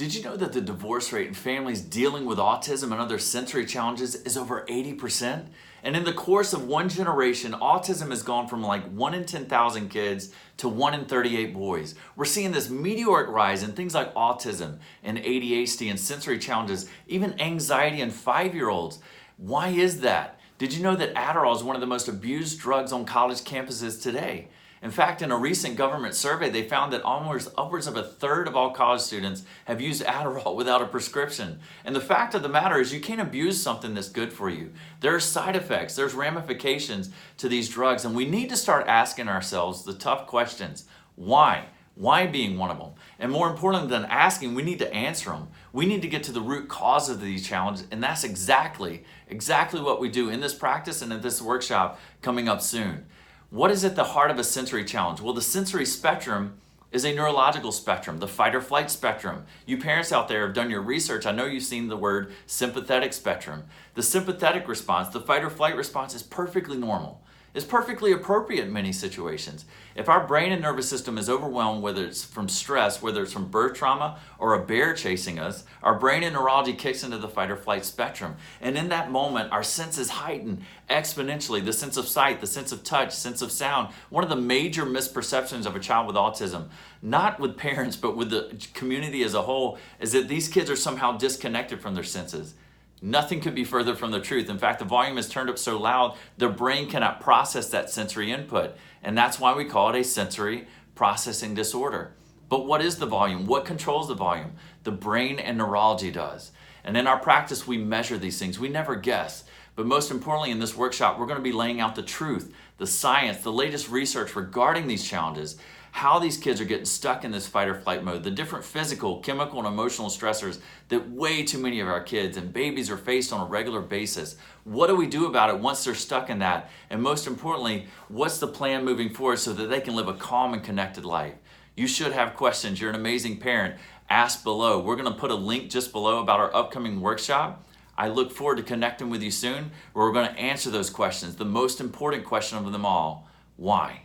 Did you know that the divorce rate in families dealing with autism and other sensory challenges is over 80%? And in the course of one generation, autism has gone from like 1 in 10,000 kids to 1 in 38 boys. We're seeing this meteoric rise in things like autism and ADHD and sensory challenges, even anxiety in 5-year-olds. Why is that? Did you know that Adderall is one of the most abused drugs on college campuses today? In fact, in a recent government survey, they found that almost upwards of a third of all college students have used Adderall without a prescription. And the fact of the matter is you can't abuse something that's good for you. There are side effects, there's ramifications to these drugs, and we need to start asking ourselves the tough questions. Why? Why being one of them? And more important than asking, we need to answer them. We need to get to the root cause of these challenges, and that's exactly what we do in this practice and at this workshop coming up soon. What is at the heart of a sensory challenge? Well, the sensory spectrum is a neurological spectrum, the fight or flight spectrum. You parents out there have done your research. I know you've seen the word sympathetic spectrum. The sympathetic response, the fight or flight response, is perfectly normal. It's perfectly appropriate in many situations. If our brain and nervous system is overwhelmed, whether it's from stress, whether it's from birth trauma or a bear chasing us, our brain and neurology kicks into the fight or flight spectrum. And in that moment, our senses heighten exponentially. The sense of sight, the sense of touch, sense of sound. One of the major misperceptions of a child with autism, not with parents, but with the community as a whole, is that these kids are somehow disconnected from their senses. Nothing could be further from the truth. In fact, the volume is turned up so loud, their brain cannot process that sensory input. And that's why we call it a sensory processing disorder. But what is the volume? What controls the volume? The brain and neurology does. And in our practice, we measure these things. We never guess. But most importantly, in this workshop, we're going to be laying out the truth, the science, the latest research regarding these challenges, how these kids are getting stuck in this fight or flight mode, the different physical, chemical, and emotional stressors that way too many of our kids and babies are faced on a regular basis. What do we do about it once they're stuck in that? And most importantly, what's the plan moving forward so that they can live a calm and connected life? You should have questions. You're an amazing parent. Ask below. We're going to put a link just below about our upcoming workshop. I look forward to connecting with you soon, where we're going to answer those questions. The most important question of them all, why?